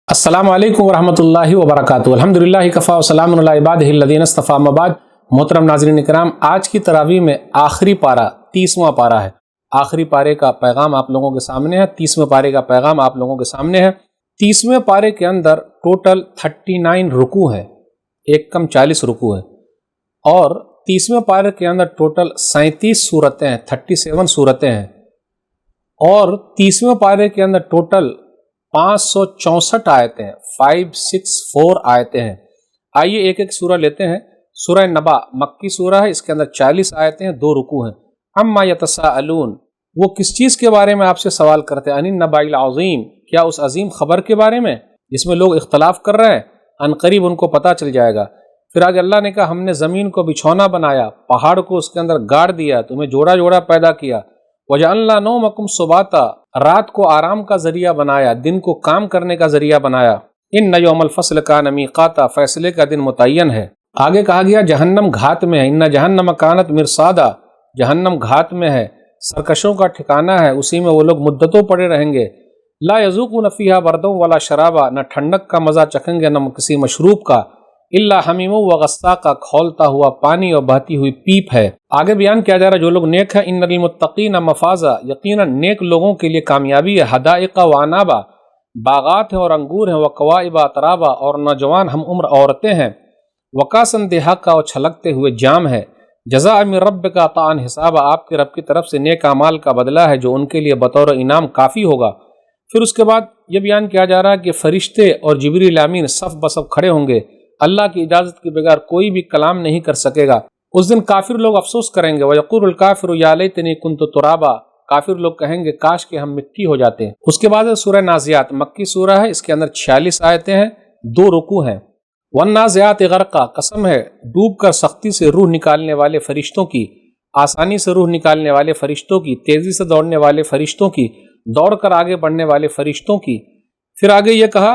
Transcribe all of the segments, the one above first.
السلام علیکم ورحمۃ اللہ وبرکاتہ۔ الحمدللہ کفا وسلام علی عبادہ الذین اصطفیٰ، اما بعد۔ محترم ناظرین کرام، آج کی تراویح میں آخری پارہ 30واں پارہ ہے۔ آخری پارے کا پیغام آپ لوگوں کے سامنے ہے۔ 30ویں پارے کا پیغام آپ لوگوں کے سامنے ہے۔ 30ویں پارے کے اندر ٹوٹل 39 رکوع ہے، ایک کم 40 رکوع ہے، اور 30ویں پارے کے اندر ٹوٹل 37 صورتیں ہیں، 37 صورتیں ہیں، اور 30ویں پارے کے اندر ٹوٹل 564 آیتیں ہیں، 564 آیتیں ہیں۔ آئیے ایک ایک سورہ لیتے ہیں۔ سورہ نبا مکی سورہ ہے، اس کے اندر 40 آیتیں ہیں، 2 رکوع ہیں۔ اما یتساءلون، وہ کس چیز کے بارے میں آپ سے سوال کرتے ہیں؟ عن النبأ العظیم، کیا اس عظیم خبر کے بارے میں جس میں لوگ اختلاف کر رہے ہیں؟ ان قریب ان کو پتہ چل جائے گا۔ پھر آگے اللہ نے کہا، ہم نے زمین کو بچھونا بنایا، پہاڑ کو اس کے اندر گاڑ دیا، تمہیں جوڑا جوڑا پیدا کیا۔ وَجَعَلْنَا نَوْمَكُمْ سُبَاتًا، رات کو آرام کا ذریعہ بنایا، دن کو کام کرنے کا ذریعہ بنایا۔ إِنَّ يَوْمَ الْفَصْلِ كَانَ مِيقَاتًا، فیصلے کا دن متعین ہے۔ آگے کہا گیا جہنم گھات میں ہے، إِنَّ جَهَنَّمَ كَانَتْ مِرْصَادًا، جہنم گھات میں ہے، سرکشوں کا ٹھکانہ ہے، اسی میں وہ لوگ مدتوں پڑے رہیں گے۔ لَا يَذُوقُونَ فِيهَا بَرْدًا وَلَا شَرَابًا، نہ ٹھنڈک کا مزہ چکھیں گے نہ کسی مشروب کا۔ إِلَّا حَمِيمٌ وَغَسَّاقًا، کھولتا ہوا پانی اور بہتی ہوئی پیپ ہے۔ آگے بیان کیا جا رہا ہے جو لوگ نیک ہیں، إِنَّ لِلْمُتَّقِينَ مَفَازًا، یقیناً نیک لوگوں کے لیے کامیابی ہے۔ حدائق وعنابا، باغات ہیں اور انگور ہیں، وکواعب اترابا، اور نوجوان ہم عمر عورتیں ہیں۔ وکاسن دہاقا، اور چھلکتے ہوئے جام ہے۔ جزاء من ربک عطاء حسابا، آپ کے رب کی طرف سے نیک اعمال کا بدلہ ہے جو ان کے لیے بطور انعام کافی ہوگا۔ پھر اس کے بعد یہ بیان کیا جا رہا ہے کہ فرشتے اور جبریل امین صف بصف کھڑے ہوں گے، اللہ کی اجازت کے بغیر کوئی بھی کلام نہیں کر سکے گا۔ اس دن کافر لوگ افسوس کریں گے، وَيَقُولُ الْكَافِرُ يَا لَيْتَنِي كُنتُ تُرَابًا، کافر لوگ کہیں گے کاش کہ ہم مٹی ہو جاتے ہیں۔ اس کے بعد سورہ نازعات مکی سورہ ہے، اس کے اندر 46 آیتیں ہیں، 2 رکوع ہیں۔ وَالنَّازِعَاتِ غَرْقًا، قسم ہے ڈوب کر سختی سے روح نکالنے والے فرشتوں کی، آسانی سے روح نکالنے والے فرشتوں کی، تیزی سے دوڑنے والے فرشتوں کی، دوڑ کر آگے بڑھنے والے فرشتوں کی۔ پھر آگے یہ کہا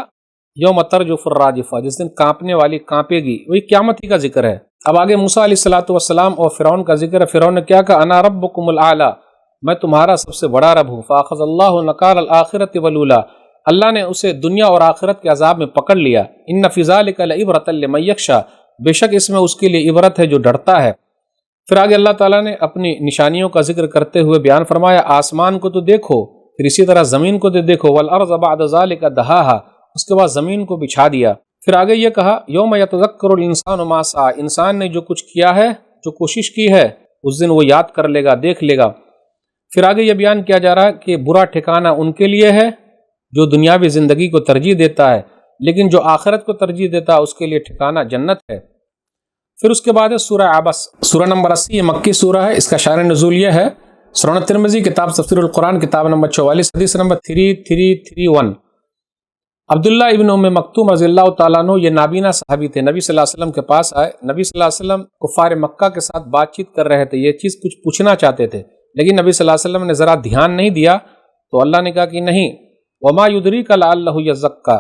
یوم ترجف الراجفہ، جس دن کانپنے والی کانپے گی، وہی قیامت ہی کا ذکر ہے۔ اب آگے موسیٰ علیہ الصلوۃ والسلام اور فرعون کا ذکر ہے۔ فرعون نے کیا کہا؟ انا ربکم الاعلی، میں تمہارا سب سے بڑا رب ہوں۔ فاخذ اللہ نکال الآخرۃ والاولی، اللہ نے اسے دنیا اور آخرت کے عذاب میں پکڑ لیا۔ ان فی ذلک لعبرۃ لمن یخشی، بے شک اس میں اس کے لیے عبرت ہے جو ڈرتا ہے۔ پھر آگے اللہ تعالیٰ نے اپنی نشانیوں کا ذکر کرتے ہوئے بیان فرمایا، آسمان کو تو دیکھو، پھر اسی طرح زمین کو دیکھو، والارض بعد ذلک دہاہا، اس کے بعد زمین کو بچھا دیا۔ پھر آگے یہ کہا یوم یتذکر الانسان ما سعی، انسان نے جو کچھ کیا ہے، جو کوشش کی ہے، اس دن وہ یاد کر لے گا، دیکھ لے گا۔ پھر آگے یہ بیان کیا جا رہا ہے کہ برا ٹھکانہ ان کے لیے ہے جو دنیاوی زندگی کو ترجیح دیتا ہے، لیکن جو آخرت کو ترجیح دیتا ہے اس کے لیے ٹھکانہ جنت ہے۔ پھر اس کے بعد ہے سورہ عبس، سورہ نمبر 80، یہ مکی سورہ ہے، اس کا شان نزول یہ ہے۔ سنن ترمذی کتاب تفسیر القرآن کتاب نمبر 44 حدیث نمبر 3331۔ عبداللہ ابن ام مکتوم رضی اللہ تعالیٰ عنہ یہ نابینا صحابی تھے، نبی صلی اللہ علیہ وسلم کے پاس آئے۔ نبی صلی اللہ علیہ وسلم کفار مکہ کے ساتھ بات چیت کر رہے تھے، یہ چیز کچھ پوچھنا چاہتے تھے، لیکن نبی صلی اللہ علیہ وسلم نے ذرا دھیان نہیں دیا، تو اللہ نے کہا کہ نہیں، وما یدریک لعلہ یزکا،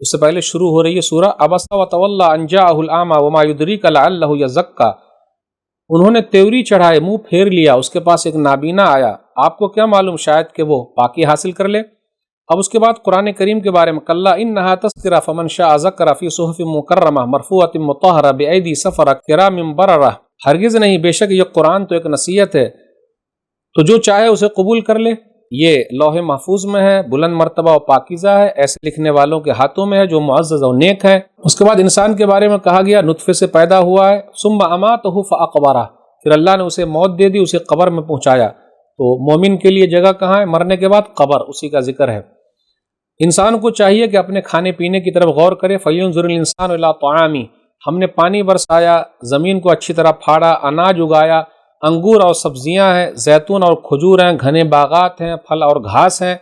اس سے پہلے شروع ہو رہی ہے سورہ عبس وتولی ان جاءہ الاعمی وما یدریک لعلہ یزکا، انہوں نے تیوری چڑھائے، منہ پھیر لیا، اس کے پاس ایک نابینا آیا، آپ کو کیا معلوم شاید کہ وہ پاکی حاصل کر لے۔ اب اس کے بعد قرآن کریم کے بارے میں، کلا انہا تذکرہ فمن شاء ذکر فی صحف مکرمہ مرفوعۃ مطہرہ بایدی سفرہ کرام بررہ، ہرگز نہیں، بے شک یہ قرآن تو ایک نصیحت ہے، تو جو چاہے اسے قبول کر لے، یہ لوح محفوظ میں ہے، بلند مرتبہ و پاکیزہ ہے، ایسے لکھنے والوں کے ہاتھوں میں ہے جو معزز و نیک ہے۔ اس کے بعد انسان کے بارے میں کہا گیا نطفے سے پیدا ہوا ہے، ثم اماتہ فاقبرہ، پھر اللہ نے اسے موت دے دی، اسے قبر میں پہنچایا۔ تو مومن کے لیے جگہ کہاں ہے؟ مرنے کے بعد قبر، اسی کا ذکر ہے۔ انسان کو چاہیے کہ اپنے کھانے پینے کی طرف غور کرے۔ فَلْيَنظُرِ الْإِنسَانُ إِلَىٰ طَعَامِهِ، ہم نے پانی برسایا، زمین کو اچھی طرح پھاڑا، اناج اگایا، انگور اور سبزیاں ہیں، زیتون اور کھجور ہیں، گھنے باغات ہیں، پھل اور گھاس ہیں۔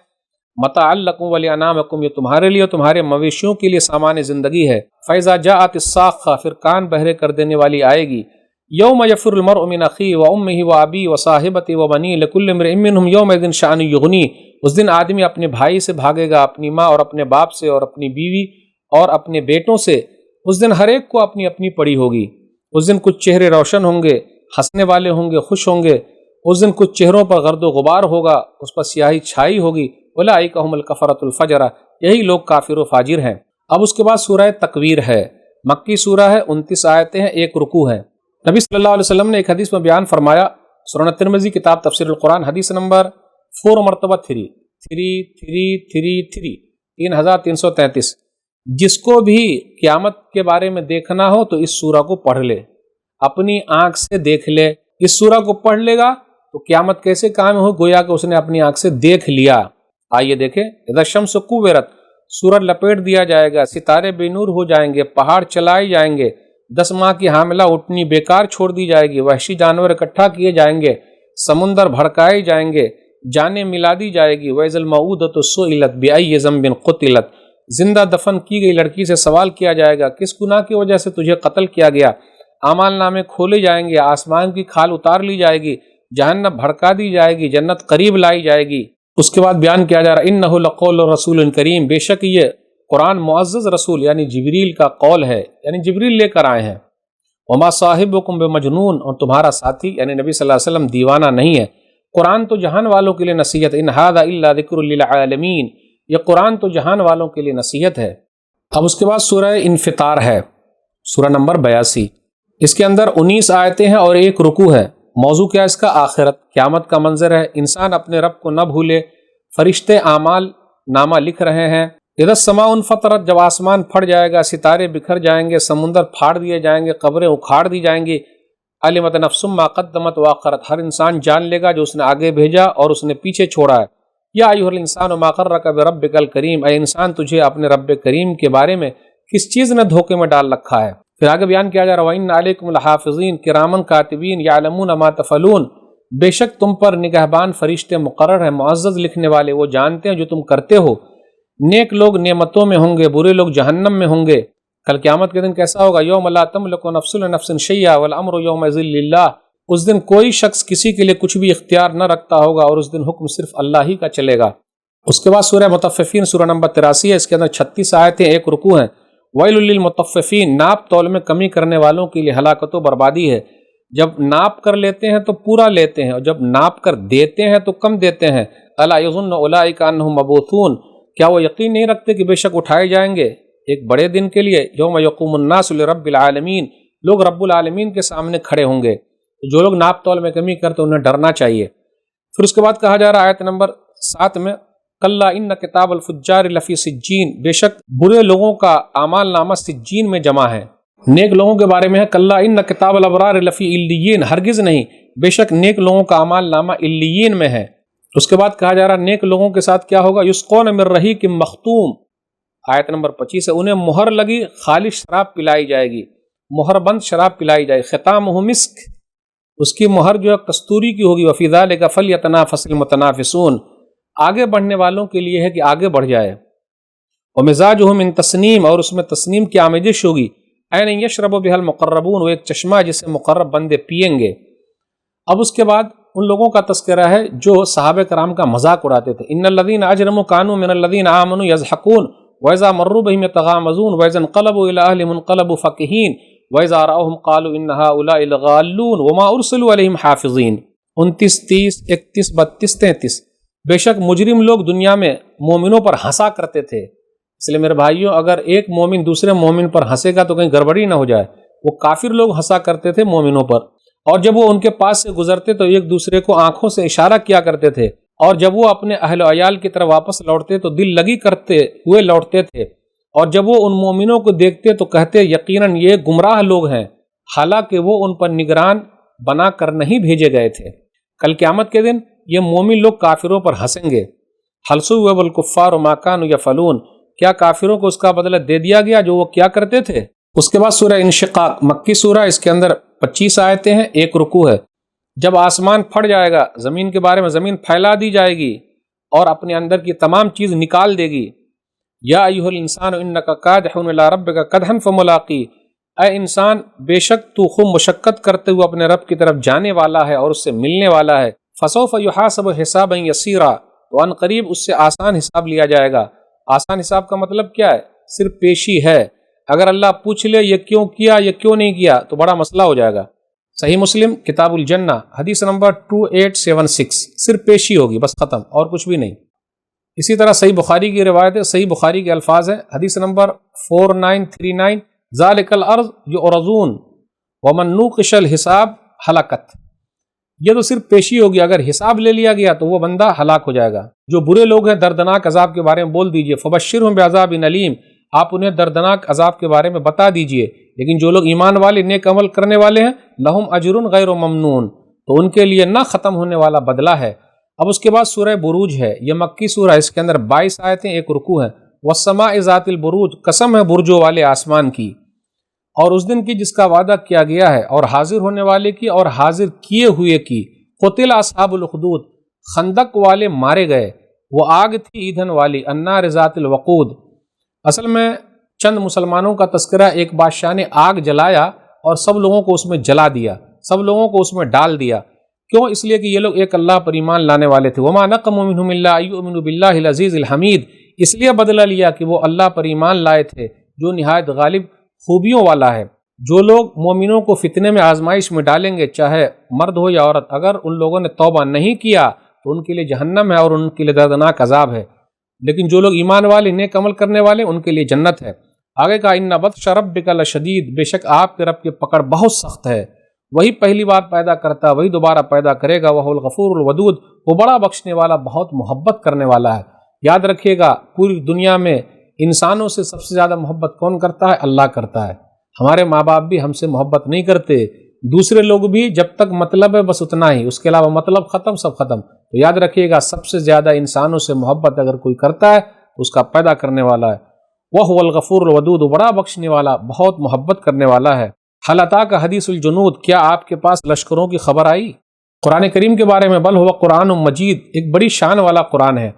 مَتَاعًا لَكُمْ وَلِأَنْعَامِكُمْ، یہ تمہارے لیے اور تمہارے مویشیوں کے لیے سامان زندگی ہے۔ فَإِذَا جَاءَتِ الصَّاخَّةُ، پھر کان بہرے کر دینے والی آئے گی۔ يَوْمَ يَفِرُّ الْمَرْءُ مِنْ أَخِيهِ وَأُمِّهِ وَأَبِيهِ وَصَاحِبَتِهِ وَبَنِيهِ لِكُلِّ امْرِئٍ مِّنْهُمْ يَوْمَئِذٍ شَأْنٌ يُغْنِيهِ، اس دن آدمی اپنے بھائی سے بھاگے گا، اپنی ماں اور اپنے باپ سے اور اپنی بیوی اور اپنے بیٹوں سے، اس دن ہر ایک کو اپنی اپنی پڑی ہوگی۔ اس دن کچھ چہرے روشن ہوں گے، ہنسنے والے ہوں گے، خوش ہوں گے، اس دن کچھ چہروں پر گرد و غبار ہوگا، اس پر سیاہی چھائی ہوگی، اولئک هم الکفرۃ الفجرہ، یہی لوگ کافر و فاجر ہیں۔ اب اس کے بعد سورہ تکویر ہے، مکی سورہ ہے، 29 آیتیں ہیں، 1 رکوع ہے۔ نبی صلی اللہ علیہ وسلم نے ایک حدیث میں بیان فرمایا، سنن ترمذی کتاب تفسیر القرآن حدیث نمبر 4 مرتبہ 3333، جس کو بھی قیامت کے بارے میں دیکھنا ہو تو اس سورہ کو پڑھ لے، اپنی آنکھ سے دیکھ لے۔ اس سورہ کو پڑھ لے گا تو قیامت کیسے قائم ہو، گویا کہ اس نے اپنی آنکھ سے دیکھ لیا۔ آئیے دیکھیں، اذا الشمس کورت، سورج لپیٹ دیا جائے گا، ستارے بے نور ہو جائیں گے، پہاڑ چلائے جائیں گے، 10 ماہ کی حاملہ اٹھنی بیکار چھوڑ دی جائے گی، وحشی جانور اکٹھا کیے جائیں گے، سمندر بھڑکائے جائیں گے، جانیں ملا دی جائے گی، وَإِذَا الْمَوْءُودَةُ سُئِلَتْ بِأَيِّ ذَنبٍ قُتِلَتْ، زندہ دفن کی گئی لڑکی سے سوال کیا جائے گا، کس گناہ کی وجہ سے تجھے قتل کیا گیا۔ اعمال نامے کھولے جائیں گے، آسمان کی کھال اتار لی جائے گی، جہنم بھڑکا دی جائے گی، جنت قریب لائی جائے گی۔ اس کے بعد بیان کیا جا رہا ہے انہ لقول رسول کریم، بے شک یہ قرآن معزز رسول یعنی جبریل کا قول ہے، یعنی جبریل لے کر آئے ہیں۔ وما صاحبکم بمجنون، اور تمہارا ساتھی یعنی نبی صلی اللہ علیہ وسلم دیوانہ نہیں ہے۔ قرآن تو جہان والوں کے لیے نصیحت، ان ھذا الا ذکر للعالمین، یہ قرآن تو جہان والوں کے لیے نصیحت ہے۔ اب اس کے بعد سورہ انفطار ہے، سورہ نمبر 82، اس کے اندر 19 آیتیں ہیں اور 1 رکوع ہے۔ موضوع کیا اس کا؟ آخرت، قیامت کا منظر ہے، انسان اپنے رب کو نہ بھولے، فرشتے اعمال نامہ لکھ رہے ہیں۔ اذا السماء انفطرت، جب آسمان پھٹ جائے گا، ستارے بکھر جائیں گے، سمندر پھاڑ دیے جائیں گے، قبریں اکھاڑ دی جائیں گی۔ علمت نفس ما قدمت واخرت، ہر انسان جان لے گا جو اس نے آگے بھیجا اور اس نے پیچھے چھوڑا ہے۔ یا ایھا الانسان ما غرک بربک الکریم، اے انسان تجھے اپنے رب کریم کے بارے میں کس چیز نے دھوکے میں ڈال رکھا ہے۔ پھر آگے بیان کیا جا رہا ہے وَإِنَّ عَلَيْكُمْ لَحَافِظِينَ كِرَامًا كَاتِبِينَ يَعْلَمُونَ مَا تَفْعَلُونَ، بے شک تم پر نگہبان فرشتے مقرر ہیں، معزز لکھنے والے، وہ جانتے ہیں جو تم کرتے ہو۔ نیک لوگ نعمتوں میں ہوں گے، برے لوگ جہنم میں ہوں گے۔ کل قیامت کے دن کیسا ہوگا؟ یوم لا تملک نفس لنفس شیئا والامر یومئذ للہ، اس دن کوئی شخص کسی کے لیے کچھ بھی اختیار نہ رکھتا ہوگا اور اس دن حکم صرف اللہ ہی کا چلے گا۔ اس کے بعد سورہ مطففین، سورہ نمبر 83 ہے، اس کے اندر 36 آیتیں، 1 رکوع ہیں۔ ویل للمطففین، ناپ تول میں کمی کرنے والوں کے لیے ہلاکت و بربادی ہے۔ جب ناپ کر لیتے ہیں تو پورا لیتے ہیں، اور جب ناپ کر دیتے ہیں تو کم دیتے ہیں۔ الا یظن اولئک انہم مبعوثون، کیا وہ یقین نہیں رکھتے کہ بے شک اٹھائے جائیں گے ایک بڑے دن کے لیے؟ یوم یقوم الناس لرب العالمین، لوگ رب العالمین کے سامنے کھڑے ہوں گے۔ جو لوگ ناپ تول میں کمی کرتے انہیں ڈرنا چاہیے۔ پھر اس کے بعد کہا جا رہا ہے آیت نمبر 7 میں کلا ان کتاب الفجار لفی سجین، بے شک برے لوگوں کا اعمال نامہ سجین میں جمع ہے۔ نیک لوگوں کے بارے میں ہے کلا ان کتاب الابرار لفی علیین، ہرگز نہیں، بے شک نیک لوگوں کا اعمال نامہ علیین میں ہے۔ اس کے بعد کہا جا رہا ہے نیک لوگوں کے ساتھ کیا ہوگا؟ یسقون من رحیق مختوم، آیت نمبر 25 ہے، انہیں مہر لگی خالص شراب پلائی جائے گی، مہر بند شراب پلائی جائے گی، ختامہ مسک، اس کی مہر جو ہے کستوری کی ہوگی۔ وفی ذلک فلیتنافس المتنافسون، آگے بڑھنے والوں کے لیے ہے کہ آگے بڑھ جائے۔ ومزاجہ من تسنیم، اور اس میں تسنیم کی آمیزش ہوگی۔ عین یشرب بها المقربون، وہ ایک چشمہ جسے مقرب بندے پئیں گے۔ اب اس کے بعد ان لوگوں کا تذکرہ ہے جو صحابہ کرام کا مذاق اڑاتے تھے۔ ان الذین اجرموا كانوا من الذین آمنوا يضحكون واذا مروا بهم يتغامزون واذا انقلبوا الى اهلهم انقلبوا فكهين واذا راوهم قالوا ان هؤلاء لضالون وما ارسلوا عليهم حافظين۔ 29 30 31 32 33، بے شک مجرم لوگ دنیا میں مومنوں پر ہنسا کرتے تھے۔ اس لیے میرے بھائیوں، اگر ایک مومن دوسرے مومن پر ہنسے گا تو کہیں گڑبڑی نہ ہو جائے۔ وہ کافر لوگ ہنسا کرتے تھے مومنوں پر، اور جب وہ ان کے پاس سے گزرتے تو ایک دوسرے کو آنکھوں سے اشارہ کیا کرتے تھے، اور جب وہ اپنے اہل و عیال کی طرف واپس لوٹتے تو دل لگی کرتے ہوئے لوٹتے تھے، اور جب وہ ان مومنوں کو دیکھتے تو کہتے یقیناً یہ گمراہ لوگ ہیں، حالانکہ وہ ان پر نگران بنا کر نہیں بھیجے گئے تھے۔ کل قیامت کے دن یہ مومن لوگ کافروں پر ہنسیں گے۔ حل ثوب الکفار ما کانوا یفعلون، کیا کافروں کو اس کا بدلہ دے دیا گیا جو وہ کیا کرتے تھے؟ اس کے بعد سورہ انشقاق، مکی سورہ، اس کے اندر 25 آیتیں ہیں، 1 رکوع ہے۔ جب آسمان پھٹ جائے گا، زمین کے بارے میں زمین پھیلا دی جائے گی اور اپنے اندر کی تمام چیز نکال دے گی۔ یا ایھا الانسان انک کادح الی ربک کدحا فملاقی، اے انسان بے شک تو خوب مشقت کرتے ہوئے اپنے رب کی طرف جانے والا ہے اور اس سے ملنے والا ہے۔ فسوف یحاسب حسابا یسیرا، تو ان قریب اس سے آسان حساب لیا جائے گا۔ آسان حساب کا مطلب کیا ہے؟ صرف پیشی ہے۔ اگر اللہ پوچھ لے یہ کیوں کیا، یہ کیوں نہیں کیا، تو بڑا مسئلہ ہو جائے گا۔ صحیح مسلم کتاب الجنہ حدیث نمبر 2876، صرف پیشی ہوگی، بس ختم، اور کچھ بھی نہیں۔ اسی طرح صحیح بخاری کی روایت ہے، صحیح بخاری کے الفاظ ہیں، حدیث نمبر 4939، ذالک الارض یعرضون ومن نوقش الحساب ہلاکت۔ یہ تو صرف پیشی ہوگی، اگر حساب لے لیا گیا تو وہ بندہ ہلاک ہو جائے گا۔ جو برے لوگ ہیں دردناک عذاب کے بارے میں بول دیجئے، فبشرہم بعذاب علیم، آپ انہیں دردناک عذاب کے بارے میں بتا دیجئے۔ لیکن جو لوگ ایمان والے نیک عمل کرنے والے ہیں، لہم اجر غیر ممنون، تو ان کے لیے نہ ختم ہونے والا بدلہ ہے۔ اب اس کے بعد سورہ بروج ہے، یہ مکی سورہ ہے، اس کے اندر 22 آیتیں، ایک رکوع ہے۔ والسماء ذات البروج، قسم ہے برجوں والے آسمان کی، اور اس دن کی جس کا وعدہ کیا گیا ہے، اور حاضر ہونے والے کی اور حاضر کیے ہوئے کی۔ قتل اصحاب الاخدود، خندق والے مارے گئے، وہ آگ تھی ایندھن والی، النار ذات الوقود۔ اصل میں چند مسلمانوں کا تذکرہ، ایک بادشاہ نے آگ جلایا اور سب لوگوں کو اس میں جلا دیا، سب لوگوں کو اس میں ڈال دیا۔ کیوں؟ اس لیے کہ یہ لوگ ایک اللہ پر ایمان لانے والے تھے۔ وما نقم منہم الا ان یؤمنوا باللہ العزیز الحمید، اس لیے بدلہ لیا کہ وہ اللہ پر ایمان لائے تھے جو نہایت غالب خوبیوں والا ہے۔ جو لوگ مومنوں کو فتنے میں آزمائش میں ڈالیں گے، چاہے مرد ہو یا عورت، اگر ان لوگوں نے توبہ نہیں کیا تو ان کے لیے جہنم ہے اور ان کے لیے دردناک عذاب ہے، لیکن جو لوگ ایمان والے نیک عمل کرنے والے ان کے لیے جنت ہے۔ آگے کہا ان بطش ربک لشدید، بے شک آپ کے رب کی پکڑ بہت سخت ہے، وہی پہلی بار پیدا کرتا، وہی دوبارہ پیدا کرے گا، وہ الغفور الودود، وہ بڑا بخشنے والا، بہت محبت کرنے والا ہے۔ یاد رکھیے گا، پوری دنیا میں انسانوں سے سب سے زیادہ محبت کون کرتا ہے؟ اللہ کرتا ہے۔ ہمارے ماں باپ بھی ہم سے محبت نہیں کرتے، دوسرے لوگ بھی، جب تک مطلب ہے بس اتنا ہی، اس کے علاوہ مطلب ختم، سب ختم۔ تو یاد رکھیے گا، سب سے زیادہ انسانوں سے محبت اگر کوئی کرتا ہے تو اس کا پیدا کرنے والا ہے۔ وَهُوَ الْغَفُورُ الْوَدُودُ، بڑا بخشنے والا، بہت محبت کرنے والا ہے۔ هَلْ أَتَاكَ حدیث الجنود، کیا آپ کے پاس لشکروں کی خبر آئی؟ قرآن کریم کے بارے میں، بل هو قرآن مجید، ایک بڑی شان والا قرآن ہے،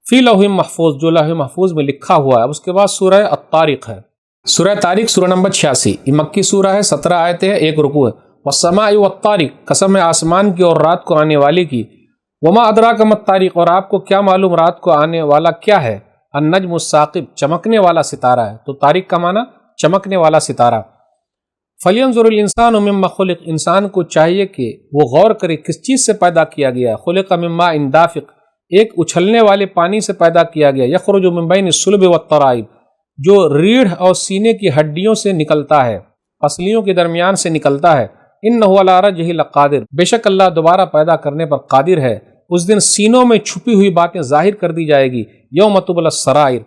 فی لوح محفوظ، جو لوح محفوظ میں لکھا ہوا ہے۔ اب اس کے بعد سورہ الطارق ہے، سورہ طارق، سورہ نمبر 86، یہ مکی سورہ ہے، 17 آیتیں ہیں، ایک رکوع ہے۔ والسماء والطارق، قسم ہے آسمان کی اور رات کو آنے والی کی۔ وما ادراک ما الطارق، اور آپ کو کیا معلوم رات کو آنے والا کیا ہے؟ النجم الثاقب، چمکنے والا ستارہ ہے، تو طارق کا معنی چمکنے والا ستارہ۔ فلینظر الانسان مما خلق، انسان کو چاہیے کہ وہ غور کرے کس چیز سے پیدا کیا گیا۔ خلق من ماء دافق، ایک اچھلنے والے پانی سے پیدا کیا گیا۔ یخرج من بین الصلب والترائب، جو ریڑھ اور سینے کی ہڈیوں سے نکلتا ہے، پسلیوں کے درمیان سے نکلتا ہے۔ انہ علی رجہ لقادر، بے شک اللہ دوبارہ پیدا کرنے پر قادر ہے۔ اس دن سینوں میں چھپی ہوئی باتیں ظاہر کر دی جائے گی۔ یوم تبلی السرائر،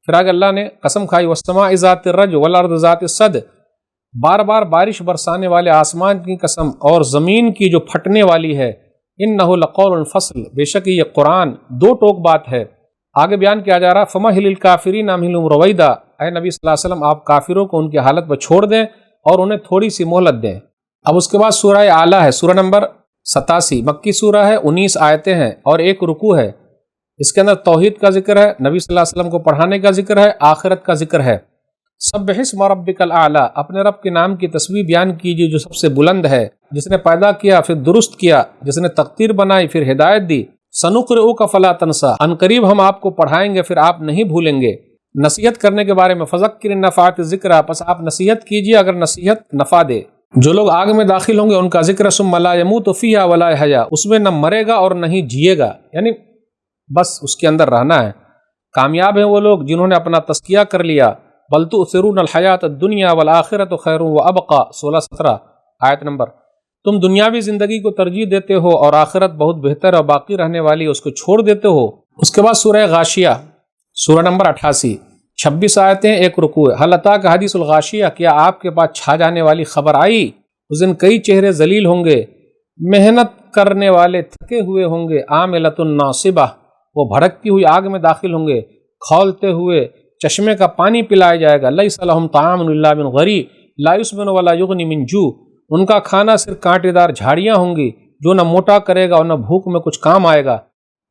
پھر آگے اللہ نے قسم کھائی، والسماء ذات الرج والارض ذات الصد، بار بار بارش برسانے والے آسمان کی قسم اور زمین کی جو پھٹنے والی ہے۔ انہ لقول فصل، بے شک یہ قرآن دو ٹوک بات ہے۔ آگے بیان کیا جا رہا، فمہل الکافرین امہلہم رویدا، اے نبی صلی اللہ علیہ وسلم آپ کافروں کو ان کی حالت پر چھوڑ دیں اور انہیں تھوڑی سی مہلت دیں۔ اب اس کے بعد سورہ اعلیٰ ہے، سورہ نمبر 87، مکی سورہ ہے، 19 آیتیں ہیں اور ایک رکوع ہے۔ اس کے اندر توحید کا ذکر ہے، نبی صلی اللہ علیہ وسلم کو پڑھانے کا ذکر ہے، آخرت کا ذکر ہے۔ سبح اسم ربک الاعلیٰ، اپنے رب کے نام کی تسبیح بیان کیجیے جو سب سے بلند ہے، جس نے پیدا کیا پھر درست کیا، جس نے تقدیر بنائی پھر ہدایت دی۔ سنقرئک فلا تنسى، ان قریب ہم آپ کو پڑھائیں گے پھر آپ نہیں بھولیں گے۔ نصیحت کرنے کے بارے میں، فذکر ان نفعت الذکریٰ، پس آپ نصیحت کیجیے اگر نصیحت نفع دے۔ جو لوگ آگ میں داخل ہوں گے ان کا ذکر، ثم لا يموت فیہا ولا یحیا، اس میں نہ مرے گا اور نہ ہی جیے گا، یعنی بس اس کے اندر رہنا ہے۔ کامیاب ہیں وہ لوگ جنہوں نے اپنا تزکیہ کر لیا۔ بل تؤثرون الحیات الدنیا والآخرۃ خیر وابقی، 16-17 آیت نمبر۔ تم دنیاوی زندگی کو ترجیح دیتے ہو اور آخرت بہت بہتر اور باقی رہنے والی، اس کو چھوڑ دیتے ہو۔ اس کے بعد سورہ غاشیہ، سورہ نمبر 88، 26 آیتیں، ایک رکوع ہے۔ حل اتاک حدیث الغاشیہ، کیا آپ کے پاس چھا جانے والی خبر آئی؟ اس دن کئی چہرے ذلیل ہوں گے، محنت کرنے والے تھکے ہوئے ہوں گے، عاملۃ ناصبہ، وہ بھڑکتی ہوئی آگ میں داخل ہوں گے، کھولتے ہوئے چشمے کا پانی پلایا جائے گا۔ لیس لہم طعام الا من غریء لا یسمن ولا یغنی من جوع، ان کا کھانا صرف کانٹے دار جھاڑیاں ہوں گی جو نہ موٹا کرے گا اور نہ بھوک میں کچھ کام آئے گا۔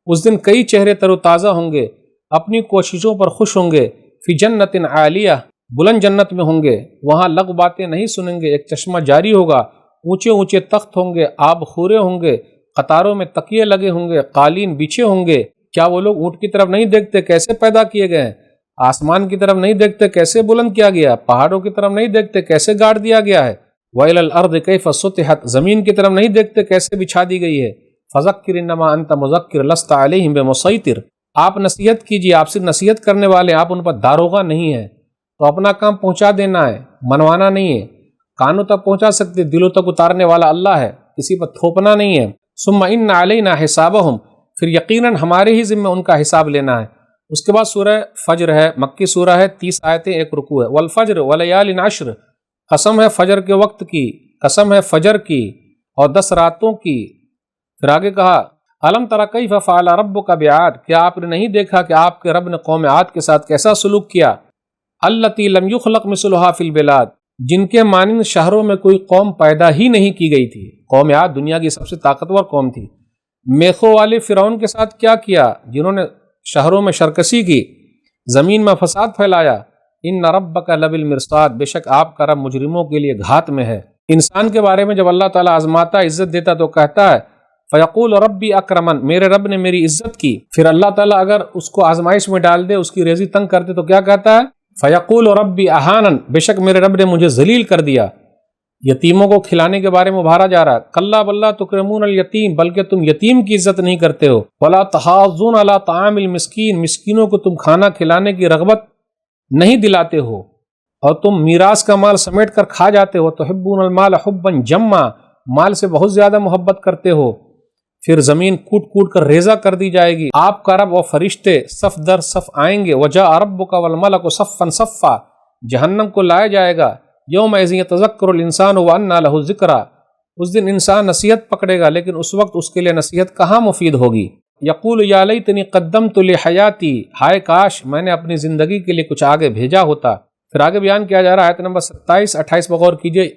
اس دن کئی چہرے تر و تازہ ہوں گے، اپنی کوششوں پر خوش ہوں گے، فی جنت عالیہ، بلند جنت میں ہوں گے، وہاں لغو باتیں نہیں سنیں گے، ایک چشمہ جاری ہوگا، اونچے اونچے تخت ہوں گے، آب خورے ہوں گے، قطاروں میں تکیے لگے ہوں گے، قالین بچھے ہوں گے۔ کیا وہ لوگ اونٹ کی طرف نہیں دیکھتے کیسے پیدا کیے گئے ہیں؟ آسمان کی طرف نہیں دیکھتے کیسے بلند کیا گیا؟ پہاڑوں کی طرف نہیں دیکھتے کیسے گاڑ دیا گیا ہے؟ وَإِلَى الْأَرْضِ كَيْفَ سُطِحَتْ، زمین کی طرف نہیں دیکھتے کیسے بچھا دی گئی ہے؟ فَذَكِّرْ إِنَّمَا أَنْتَ مُذَكِّرٌ لَسْتَ عَلَيْهِمْ بِمُسَيْطِرٍ، آپ نصیحت کیجیے، آپ صرف نصیحت کرنے والے ہیں، آپ ان پر داروغہ نہیں ہیں، تو اپنا کام پہنچا دینا ہے، منوانا نہیں ہے۔ کانوں تک پہنچا سکتے، دلوں تک اتارنے والا اللہ ہے، کسی پر تھوپنا نہیں ہے۔ ثم ان علینا حسابہم، پھر یقیناً ہمارے ہی ذمہ ان کا حساب لینا ہے۔ اس کے بعد سورہ فجر ہے، مکی سورہ ہے، 30 آیتیں، 1 رکوع ہے۔ والفجر ولیال عشر، قسم ہے فجر کے وقت کی، قسم ہے فجر کی اور 10 راتوں کی۔ پھر آگے کہا الم تری کیف فعل ربک بعاد، کیا آپ نے نہیں دیکھا کہ آپ کے رب نے قوم عاد کے ساتھ کیسا سلوک کیا؟ التی لم یخلق مثلھا فی البلاد، جن کے مانند شہروں میں کوئی قوم پیدا ہی نہیں کی گئی تھی۔ قوم عاد دنیا کی سب سے طاقتور قوم تھی۔ میخوں والے فرعون کے ساتھ کیا کیا؟ جنہوں نے شہروں میں شرکسی کی، زمین میں فساد پھیلایا۔ ان ربک لبالمرصاد، بے شک آپ کا رب مجرموں کے لیے گھات میں ہے۔ انسان کے بارے میں جب اللہ تعالیٰ آزماتا، عزت دیتا تو کہتا ہے فیقول ربی اکرمن، میرے رب نے میری عزت کی۔ پھر اللہ تعالیٰ اگر اس کو آزمائش میں ڈال دے، اس کی ریزی تنگ کر دے تو کیا کہتا ہے؟ فیقول ربی اہانن، بے شک میرے رب نے مجھے ذلیل کر دیا۔ یتیموں کو کھلانے کے بارے میں ابھارا جا رہا ہے، کلا بلّہ تکرمون الیتیم، بلکہ تم یتیم کی عزت نہیں کرتے ہو۔ ولا تحاضون علی طعام المسکین، مسکینوں کو تم کھانا کھلانے کی رغبت نہیں دلاتے ہو، اور تم میراث کا مال سمیٹ کر کھا جاتے ہو۔ تحبون المال حبا جما، مال سے بہت زیادہ محبت کرتے ہو۔ پھر زمین کوٹ کوٹ کر ریزہ کر دی جائے گی، آپ کا رب اور فرشتے صف در صف آئیں گے۔ وجاء ربک والملک صفا صفا، جہنم کو لایا جائے گا۔ یومئذ یتذکر الانسان وانى له الذکریٰ، اس دن انسان نصیحت پکڑے گا، لیکن اس وقت اس کے لیے نصیحت کہاں مفید ہوگی۔ یقول یا لیتنی قدمت لحیاتی، ہائے کاش میں نے اپنی زندگی کے لیے کچھ آگے بھیجا ہوتا۔ پھر آگے بیان کیا جا رہا ہے، آیت نمبر 27 28 پر غور کیجئے۔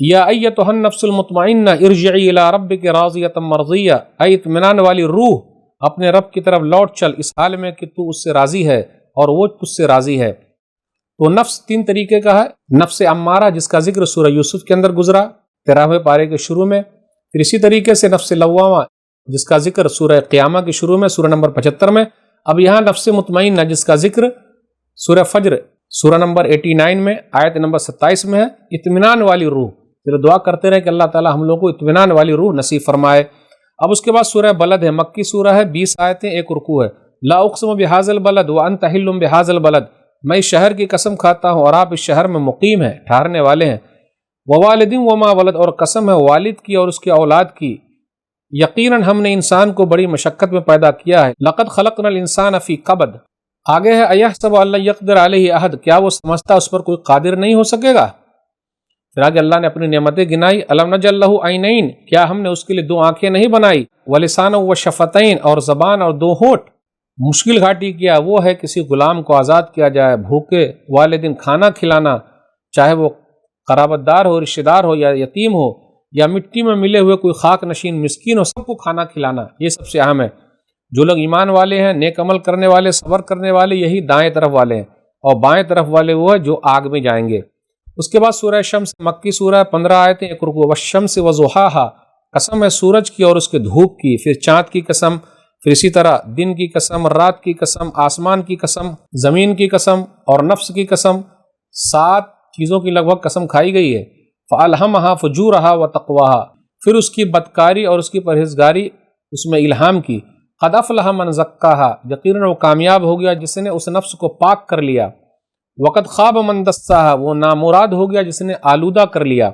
یا ایتھا النفس المطمئنہ ارجعی الی ربک راضیۃ مرضیہ، اے اطمینان والی روح، اپنے رب کی طرف لوٹ چل، اس حال میں کہ تو اس سے راضی ہے اور وہ تجھ سے راضی ہے۔ تو نفس 3 طریقے کا ہے، نفس امارہ جس کا ذکر سورہ یوسف کے اندر گزرا 13ویں پارے کے شروع میں، پھر اسی طریقے سے نفس لوامہ جس کا ذکر سورہ قیامہ کے شروع میں سورہ نمبر 75 میں، اب یہاں نفس مطمئنہ جس کا ذکر سورہ فجر سورہ نمبر 89 میں آیت نمبر 27 میں ہے، اطمینان والی روح۔ پھر دعا کرتے رہے کہ اللہ تعالی ہم لوگوں کو اطمینان والی روح نصیب فرمائے۔ اب اس کے بعد سورہ بلد ہے، مکی سورہ ہے، 20 آیتیں، 1 رکوع ہے۔ لا اقسم بہذا البلد وانت حل بہذا البلد، میں اس شہر کی قسم کھاتا ہوں اور آپ اس شہر میں مقیم ہیں، ٹھہرنے والے ہیں۔ ووالد وما ولد، اور قسم ہے والد کی اور اس کے اولاد کی، یقیناً ہم نے انسان کو بڑی مشقت میں پیدا کیا ہے۔ لقد خلقنا الانسان فی کبد، آگے ہے ایحسب ان لن یقدر علیہ احد، کیا وہ سمجھتا اس پر کوئی قادر نہیں ہو سکے گا؟ پھر آگے اللہ نے اپنی نعمتیں گنائی، الم نجعل لہ عینین، کیا ہم نے اس کے لیے 2 آنکھیں نہیں بنائی؟ ولسانا وشفتین، اور زبان اور 2 ہونٹ۔ مشکل گھاٹی کیا وہ ہے کسی غلام کو آزاد کیا جائے، بھوکے والدین کھانا کھلانا، چاہے وہ قرابت دار ہو، رشتہ دار ہو، یا یتیم ہو، یا مٹی میں ملے ہوئے کوئی خاک نشین مسکین ہو، سب کو کھانا کھلانا، یہ سب سے اہم ہے۔ جو لوگ ایمان والے ہیں، نیک عمل کرنے والے، صبر کرنے والے، یہی دائیں طرف والے ہیں، اور بائیں طرف والے وہ ہیں جو آگ میں جائیں گے۔ اس کے بعد سورہ شمس، مکی سورہ 15 آیتیں، 1 رکوع۔ والشمس وضحاہا، قسم ہے سورج کی اور اس کے دھوپ کی، پھر چاند کی قسم، پھر اسی طرح دن کی قسم، رات کی قسم، آسمان کی قسم، زمین کی قسم اور نفس کی قسم، 7 چیزوں کی لگ بھگ قسم کھائی گئی ہے۔ فَأَلْهَمَهَا فُجُورَهَا وَتَقْوَاهَا، پھر اس کی بدکاری اور اس کی پرہیزگاری اس میں الہام کی۔ قَدْ أَفْلَحَ مَنْ زَكَّاهَا، یقیناً وہ کامیاب ہو گیا جس نے اس نفس کو پاک کر لیا۔ وَقَدْ خَابَ مَنْ دَسَّاهَا، وہ نامراد ہو گیا جس نے آلودہ کر لیا۔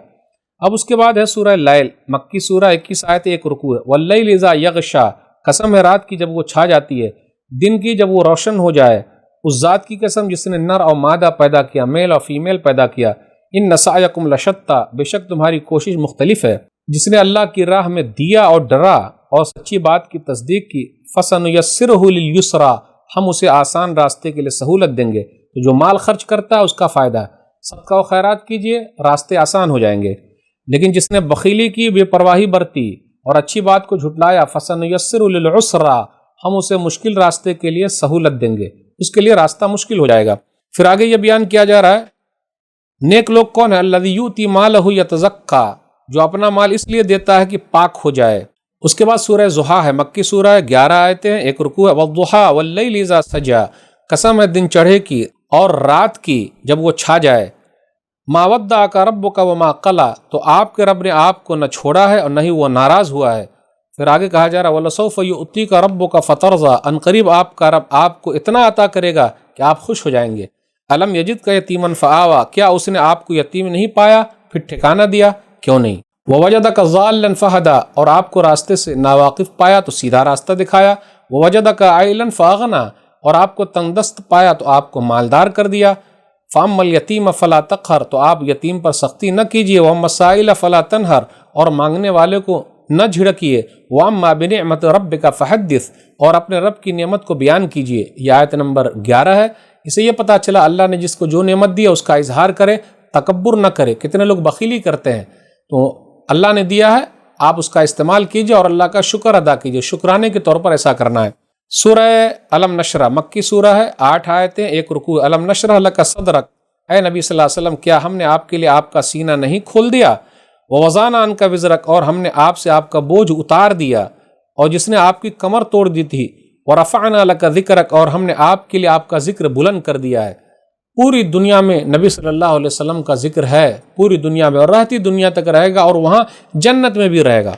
اب اس کے بعد ہے سورہ لیل، مکی سورہ 21 آیت 1 رکوع ہے۔ وَاللَّيْلِ إِذَا يَغْشَىٰ، قسم ہے رات کی جب وہ چھا جاتی ہے، دن کی جب وہ روشن ہو جائے، اس ذات کی قسم جس نے نر اور مادہ پیدا کیا، میل اور فیمیل پیدا کیا۔ ان سعیکم لشتیٰ، بے شک تمہاری کوشش مختلف ہے۔ جس نے اللہ کی راہ میں دیا اور ڈرا اور سچی بات کی تصدیق کی، فَسَنُيَسِّرُهُ لِلْيُسْرَىٰ، ہم اسے آسان راستے کے لیے سہولت دیں گے۔ تو جو مال خرچ کرتا ہے اس کا فائدہ ہے، صدقہ و خیرات کیجئے، راستے آسان ہو جائیں گے۔ لیکن جس نے بخیلی کی، بے پرواہی برتی اور اچھی بات کو جھٹلایا، فَسَنُيَسِّرُهُ لِلْعُسْرَىٰ، ہم اسے مشکل راستے کے لیے سہولت دیں گے، اس کے لیے راستہ مشکل ہو جائے گا۔ پھر آگے یہ بیان کیا جا رہا ہے، نیک لوگ کون ہے؟ الذی یؤتی مالہ یتزکیٰ، جو اپنا مال اس لیے دیتا ہے کہ پاک ہو جائے۔ اس کے بعد سورہ ضحیٰ ہے، مکی سورہ ہے، 11 آیتیں، 1 رکوع ہے۔ والضحیٰ واللیل اذا سجیٰ، قسم ہے دن چڑھے کی اور رات کی جب وہ چھا جائے۔ ما ودعک ربک وما قلیٰ، تو آپ کے رب نے آپ کو نہ چھوڑا ہے اور نہ ہی وہ ناراض ہوا ہے۔ پھر آگے کہا جا رہا وَلَسَوْفَ يُؤْتِيكَ رَبُّكَ فَتَرْضَىٰ، ان قریب آپ کا رب آپ کو اتنا عطا کرے گا کہ آپ خوش ہو جائیں گے۔ أَلَمْ يَجِدْكَ يَتِيمًا فَآوَىٰ، کیا اس نے آپ کو یتیم نہیں پایا پھر ٹھکانہ دیا؟ کیوں نہیں۔ وَوَجَدَكَ ضَالًّا فَهَدَىٰ، اور آپ کو راستے سے ناواقف پایا تو سیدھا راستہ دکھایا۔ وَوَجَدَكَ عَائِلًا فَأَغْنَىٰ، اور آپ کو تنگ دست پایا تو آپ کو مالدار کر دیا۔ فَأَمَّا الْيَتِيمَ فَلَا تَقْهَرْ، تو آپ یتیم پر سختی نہ کیجیے۔ وَأَمَّا السَّائِلَ فَلَا تَنْهَرْ، اور مانگنے والے کو نہ جھڑکیے۔ وَأَمَّا بِنِعْمَةِ رَبِّكَ فَحَدِّثْ، اور اپنے رب کی نعمت کو بیان کیجیے۔ یہ آیت نمبر 11 ہے۔ اسے یہ پتہ چلا اللہ نے جس کو جو نعمت دی ہے اس کا اظہار کرے، تکبر نہ کرے۔ کتنے لوگ بخیلی کرتے ہیں، تو اللہ نے دیا ہے آپ اس کا استعمال کیجیے اور اللہ کا شکر ادا کیجیے، شکرانے کے طور پر ایسا کرنا ہے۔ سورہ علم نشرہ مکی سورہ ہے، 8 آیتیں، 1 رکوع۔ علم نشرح لک صدرک، اے نبی صلی اللہ علیہ وسلم کیا ہم نے آپ کے لیے آپ کا سینہ نہیں کھول دیا؟ ووضعنا عنک وزرک، اور ہم نے آپ سے آپ کا بوجھ اتار دیا اور جس نے آپ کی کمر توڑ دی تھی۔ ورفعنا لک ذکرک، اور ہم نے آپ کے لیے آپ کا ذکر بلند کر دیا ہے۔ پوری دنیا میں نبی صلی اللہ علیہ وسلم کا ذکر ہے، پوری دنیا میں، اور رہتی دنیا تک رہے گا، اور وہاں جنت میں بھی رہے گا۔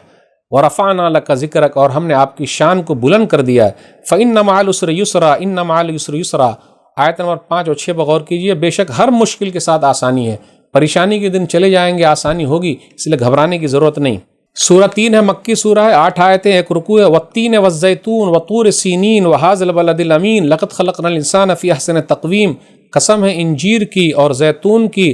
وَرَفَعْنَا لَكَ ذِكْرَكَ، اور ہم نے آپ کی شان کو بلند کر دیا ہے۔ فَإِنَّ مَعَ الْعُسْرِ يُسْرًا، إِنَّ مَعَ الْعُسْرِ يُسْرًا، آیت نمبر 5 اور 6 بغور کیجئے۔ بے شک ہر مشکل کے ساتھ آسانی ہے، پریشانی کے دن چلے جائیں گے، آسانی ہوگی، اس لیے گھبرانے کی ضرورت نہیں۔ سورہ 3 ہے، مکی سورہ ہے، 8 آیتیں، 1 رکوع ہے۔ وَالتِّينِ وَالزَّيْتُونِ وَطُورِ سِينِينَ وَهَٰذَا الْبَلَدِ الْأَمِينِ لَقَدْ خَلَقْنَا الْإِنسَانَ فِي أَحْسَنِ تَقْوِيمٍ، قسم ہے انجیر کی اور زیتون کی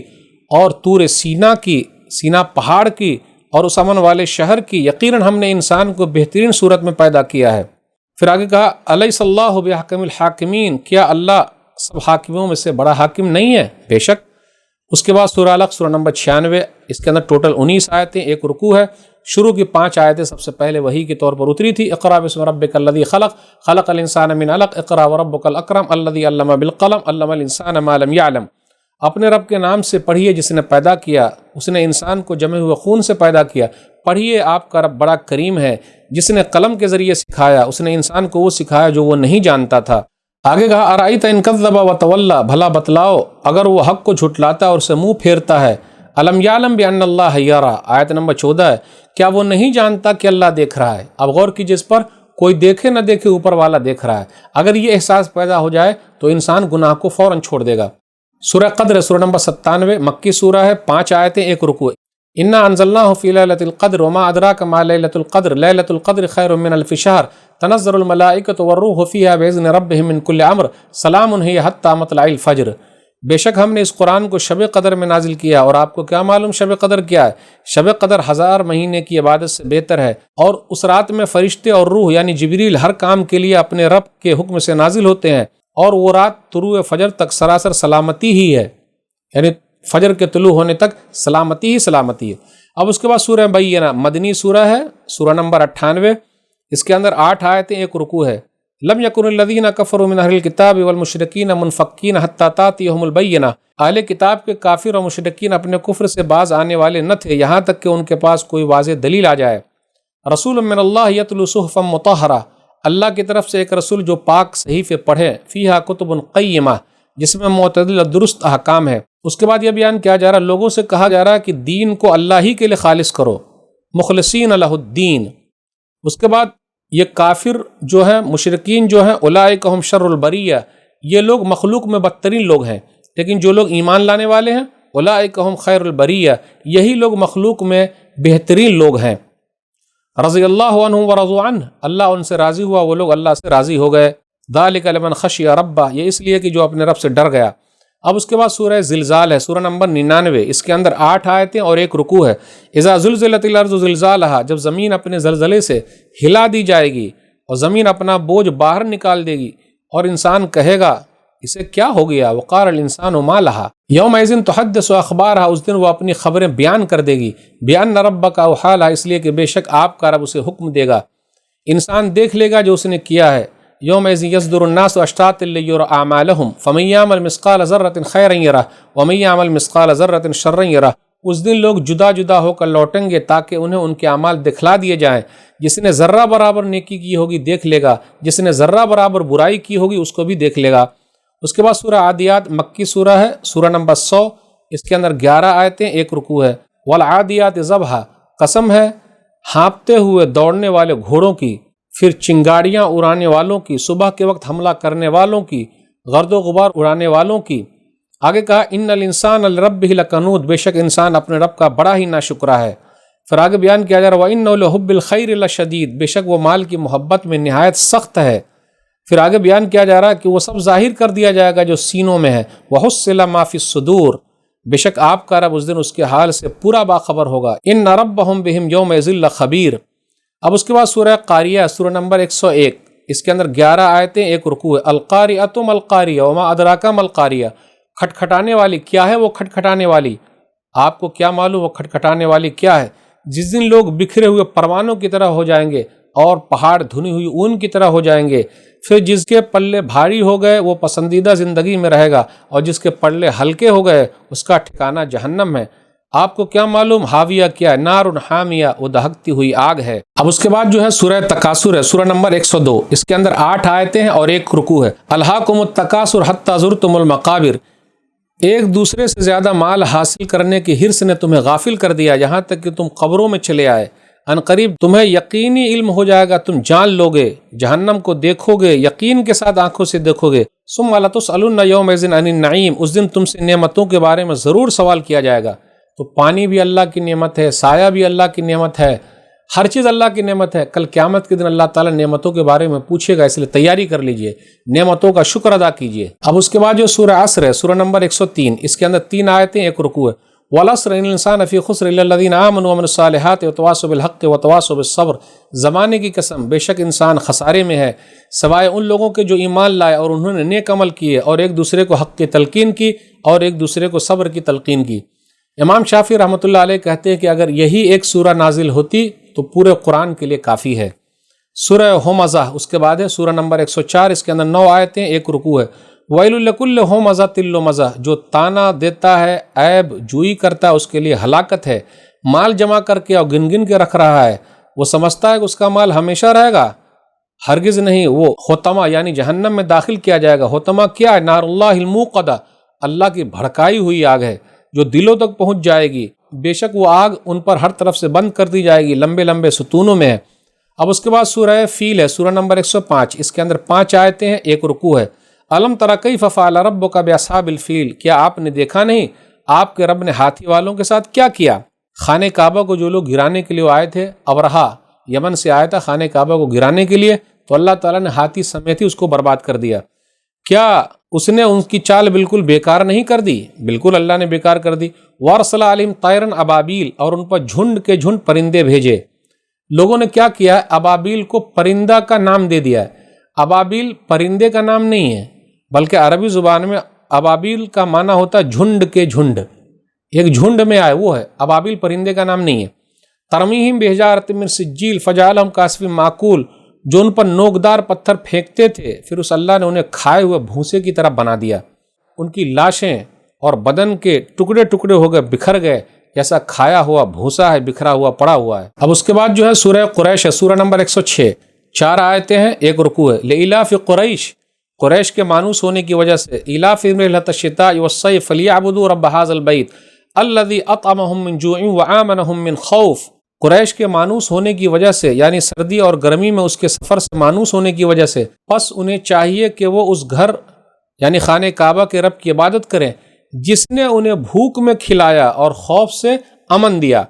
اور طور سینا کی، سینا پہاڑ کی اور اس امن والے شہر کی، یقیناً ہم نے انسان کو بہترین صورت میں پیدا کیا ہے۔ پھر آگے کہا الیس اللہ بحکم الحاکمین، کیا اللہ سب حاکموں میں سے بڑا حاکم نہیں ہے؟ بے شک۔ اس کے بعد سورہ علق سورہ نمبر 96، اس کے اندر ٹوٹل 19 آیتیں، 1 رکوع ہے۔ شروع کی 5 آیتیں سب سے پہلے وحی کے طور پر اتری تھی۔ اقرأ بسم ربک الذی خلق، خلق الانسان من علق، اقرأ وربک الاکرم الذی علم بالقلم، علم الانسان ما لم یعلم۔ اپنے رب کے نام سے پڑھیے جس نے پیدا کیا، اس نے انسان کو جمے ہوئے خون سے پیدا کیا۔ پڑھیے آپ کا رب بڑا کریم ہے، جس نے قلم کے ذریعے سکھایا، اس نے انسان کو وہ سکھایا جو وہ نہیں جانتا تھا۔ آگے کہا ارأیت ان کذب وتولی، بھلا بتلاؤ اگر وہ حق کو جھٹلاتا اور اسے منہ پھیرتا ہے۔ الم یعلم بان اللہ یرا، آیت نمبر 14 ہے، کیا وہ نہیں جانتا کہ اللہ دیکھ رہا ہے؟ اب غور کیجیے اس پر، کوئی دیکھے نہ دیکھے اوپر والا دیکھ رہا ہے۔ اگر یہ احساس پیدا ہو جائے تو انسان گناہ کو فوراً چھوڑ دے گا۔ سورہ قدر سورہ نمبر 97 مکی سورہ ہے، 5 آیتیں، 1 رکوع۔ انا انزلناہ فی لیلۃ القدر وما ادراک ما لیلۃ القدر، لیلۃ القدر خیر من الف شہر، تنزل الملائکۃ والروح فیہا باذن ربہم من کل امر، سلام ہی حتی مطلع الفجر۔ بے شک ہم نے اس قرآن کو شب قدر میں نازل کیا، اور آپ کو کیا معلوم شب قدر کیا ہے؟ شب قدر 1000 مہینے کی عبادت سے بہتر ہے، اور اس رات میں فرشتے اور روح یعنی جبریل ہر کام کے لیے اپنے رب کے حکم سے نازل ہوتے ہیں، اور وہ رات طلوع فجر تک سراسر سلامتی ہی ہے، یعنی فجر کے طلوع ہونے تک سلامتی ہی سلامتی ہے۔ اب اس کے بعد سورہ بینہ مدنی سورہ ہے، سورہ نمبر 98، اس کے اندر 8 آیتیں، 1 رکوع ہے۔ لم یکن الذین کفروا من اہل الکتاب والمشرکین منفکین حتی تأتیہم البینہ، اہل کتاب کے کافر اور مشرکین اپنے کفر سے باز آنے والے نہ تھے یہاں تک کہ ان کے پاس کوئی واضح دلیل آ جائے۔ رسول من اللہ یتلو صحفا مطہرہ، اللہ کی طرف سے ایک رسول جو پاک صحیفے پڑھے، فیہا کتب قیمہ، جس میں معتدل درست احکام ہے۔ اس کے بعد یہ بیان کیا جا رہا ہے، لوگوں سے کہا جا رہا ہے کہ دین کو اللہ ہی کے لیے خالص کرو، مخلصین لہ الدین۔ اس کے بعد یہ کافر جو ہیں، مشرکین جو ہیں، اولئک ہم شر البریہ، یہ لوگ مخلوق میں بدترین لوگ ہیں، لیکن جو لوگ ایمان لانے والے ہیں، اولئک ہم خیر البریہ، یہی لوگ مخلوق میں بہترین لوگ ہیں۔ رضی اللہ عنہم ورضوا عنہ، اللہ ان سے راضی ہوا، وہ لوگ اللہ سے راضی ہو گئے۔ ذالک لمن خشی ربہ، یہ اس لیے کہ جو اپنے رب سے ڈر گیا۔ اب اس کے بعد سورہ زلزال ہے، سورہ نمبر 99، اس کے اندر 8 آیتیں اور 1 رکوع ہے۔ اذا زلزلت الارض زلزالہا، جب زمین اپنے زلزلے سے ہلا دی جائے گی اور زمین اپنا بوجھ باہر نکال دے گی، اور انسان کہے گا اسے کیا ہو گیا، وقال الانسان ما لہا یومئذ تحدث اخبارہا، اس دن وہ اپنی خبریں بیان کر دے گی، بان ربک اوحی لہا، اس لیے کہ بے شک آپ کا رب اسے حکم دے گا۔ انسان دیکھ لے گا جو اس نے کیا ہے۔ یومئذ یصدر الناس اشتاتا لیروا اعمالہم فمن یعمل مثقال ذرۃ خیرا یرہ ومن یعمل مثقال ذرۃ شرا یرہ، اس دن لوگ جدا جدا ہو کر لوٹیں گے تاکہ انہیں ان کے اعمال دکھلا دیے جائیں۔ جس نے ذرہ برابر نیکی کی ہوگی دیکھ لے گا، جس نے ذرہ برابر برائی کی ہوگی اس کو بھی دیکھ لے گا۔ اس کے بعد سورہ عادیات مکی سورہ ہے، سورہ نمبر 100، اس کے اندر 11 آیتیں، 1 رکوع ہے۔ والعادیات ضبحا، قسم ہے ہانپتے ہوئے دوڑنے والے گھوڑوں کی، پھر چنگاڑیاں اڑانے والوں کی، صبح کے وقت حملہ کرنے والوں کی، گرد و غبار اڑانے والوں کی۔ آگے کہا ان الانسان لربہ لکنود، بے شک انسان اپنے رب کا بڑا ہی ناشکرا ہے۔ پھر آگے بیان کیا جا رہا ہے وَإِنَّهُ لِحُبِّ الْخَيْرِ لَشَدِيدٌ، بے شک وہ مال کی محبت میں نہایت سخت ہے۔ پھر آگے بیان کیا جا رہا ہے کہ وہ سب ظاہر کر دیا جائے گا جو سینوں میں ہے۔ وَحُصِّلَ مَا فِي الصُّدُورِ، بے شک آپ کا رب اس دن اس کے حال سے پورا باخبر ہوگا۔ إِنَّ رَبَّهُمْ بِهِمْ يَوْمَئِذٍ لَخَبِيرٌ۔ اب اس کے بعد سورہ قاریہ، سورہ نمبر 101، اس کے اندر 11 آیتیں، ایک رکوع ہے۔ القاریۃ ما القاریہ وما ادراک ما القاریہ، کھٹکھٹانے والی کیا ہے وہ کھٹکھٹانے والی، آپ کو کیا معلوم وہ کھٹکھٹانے والی کیا ہے؟ جس دن لوگ بکھرے ہوئے پروانوں کی طرح ہو جائیں گے اور پہاڑ دھنی ہوئی اون کی طرح ہو جائیں گے۔ پھر جس کے پلے بھاری ہو گئے وہ پسندیدہ زندگی میں رہے گا، اور جس کے پلے ہلکے ہو گئے اس کا ٹھکانہ جہنم ہے۔ آپ کو کیا معلوم حاویہ کیا ہے؟ نار حامیہ، وہ دہکتی ہوئی آگ ہے۔ اب اس کے بعد جو ہے سورہ تکاثر ہے، سورہ نمبر 102، اس کے اندر 8 آیتیں ہیں اور ایک رکوع ہے۔ الہاکم التکاثر حتی زرتم المقابر، ایک دوسرے سے زیادہ مال حاصل کرنے کی حرص نے تمہیں غافل کر دیا یہاں تک کہ تم قبروں میں چلے آئے۔ ان قریب تمہیں یقینی علم ہو جائے گا، تم جان لو گے، جہنم کو دیکھو گے، یقین کے ساتھ آنکھوں سے دیکھو گے۔ ثم لتسألن یومئذ عن النعیم، اس دن تم سے نعمتوں کے بارے میں ضرور سوال کیا جائے گا۔ تو پانی بھی اللہ کی نعمت ہے، سایہ بھی اللہ کی نعمت ہے، ہر چیز اللہ کی نعمت ہے۔ کل قیامت کے دن اللہ تعالیٰ نعمتوں کے بارے میں پوچھے گا، اس لیے تیاری کر لیجئے، نعمتوں کا شکر ادا کیجئے۔ اب اس کے بعد جو سورہ عصر ہے، سورہ نمبر 103، اس کے اندر 3 آیتیں، ایک رکوع ہے۔ وَالْعَصْرِ إِنَّ الْإِنسَانَ فِي خُسْرٍ إِلَّا الَّذِينَ آمَنُوا وَعَمِلُوا الصَّالِحَاتِ وَتَوَاصَوْا بِالْحَقِّ وَتَوَاصَوْا بِالصَّبْرِ، زمانے کی قسم، بے شک انسان خسارے میں ہے سوائے ان لوگوں کے جو ایمان لائے اور انہوں نے نیک عمل کیے اور ایک دوسرے کو حق کی تلقین کی اور ایک دوسرے کو صبر کی تلقین کی۔ امام شافعی رحمۃ اللہ علیہ کہتے ہیں کہ اگر یہی ایک سورہ نازل ہوتی تو پورے قرآن کے لیے کافی ہے۔ سورہ ہمزہ اس کے بعد ہے، سورہ نمبر 104، اس کے اندر 9 آیتیں، ایک رکوع ہے۔ وَيْلٌ لِّكُلِّ ہُمَزَةٍ لُّمَزَةٍ، جو تانا دیتا ہے، عیب جوئی کرتا ہے، اس کے لیے ہلاکت ہے۔ مال جمع کر کے اور گن گن کے رکھ رہا ہے، وہ سمجھتا ہے کہ اس کا مال ہمیشہ رہے گا، ہرگز نہیں، وہ حطمہ یعنی جہنم میں داخل کیا جائے گا۔ حطمہ کیا ہے؟ نار اللہ الموقدہ، اللہ کی بھڑکائی ہوئی آگ ہے جو دلوں تک پہنچ جائے گی۔ بے شک وہ آگ ان پر ہر طرف سے بند کر دی جائے گی، لمبے لمبے ستونوں میں ہے۔ اب اس کے بعد سورہ فیل ہے، سورہ نمبر 105، اس کے اندر 5 آیتیں ہیں، ایک رکوع ہے۔ الم تری کیف فعل ربک باصحاب الفیل، کیا آپ نے دیکھا نہیں آپ کے رب نے ہاتھی والوں کے ساتھ کیا کیا؟ خانہ کعبہ کو جو لوگ گرانے کے لیے آئے تھے، ابرہا یمن سے آیا تھا خانہ کعبہ کو گرانے کے لیے، تو اللہ تعالیٰ نے ہاتھی سمیت ہی اس کو برباد کر دیا۔ کیا اس نے ان کی چال بالکل بیکار نہیں کر دی؟ بالکل اللہ نے بیکار کر دی۔ وارسل علیہم طیرا ابابیل، اور ان پر جھنڈ کے جھنڈ پرندے بھیجے۔ لوگوں نے کیا کیا ہے؟ ابابیل کو پرندہ کا نام دے دیا ہے۔ ابابیل پرندے کا نام نہیں ہے، بلکہ عربی زبان میں ابابیل کا معنی ہوتا ہے جھنڈ کے جھنڈ، ایک جھنڈ میں آئے وہ ہے، ابابیل پرندے کا نام نہیں ہے۔ ترمیہم بحجارۃ من سجیل فجعلہم کعصف معقول، جو ان پر نوکدار پتھر پھینکتے تھے پھر اس اللہ نے انہیں کھائے ہوئے بھوسے کی طرح بنا دیا، ان کی لاشیں اور بدن کے ٹکڑے ٹکڑے ہو گئے، بکھر گئے، جیسا کھایا ہوا بھوسا ہے، بکھرا ہوا پڑا ہوا ہے۔ اب اس کے بعد جو ہے سورہ قریش ہے، سورہ نمبر 106، 4 آیتیں ہیں، ایک رکوع ہے۔ لإلاف قریش، قریش کے مانوس ہونے کی وجہ سے، ایلافہم رحلۃ الشتاء والصیف فلیعبدوا رب ھذا البیت الذی اطعمہم من جوع وآمنہم من خوف، قریش کے مانوس ہونے کی وجہ سے، یعنی سردی اور گرمی میں اس کے سفر سے مانوس ہونے کی وجہ سے، پس انہیں چاہیے کہ وہ اس گھر یعنی خانہ کعبہ کے رب کی عبادت کریں جس نے انہیں بھوک میں کھلایا اور خوف سے امن دیا۔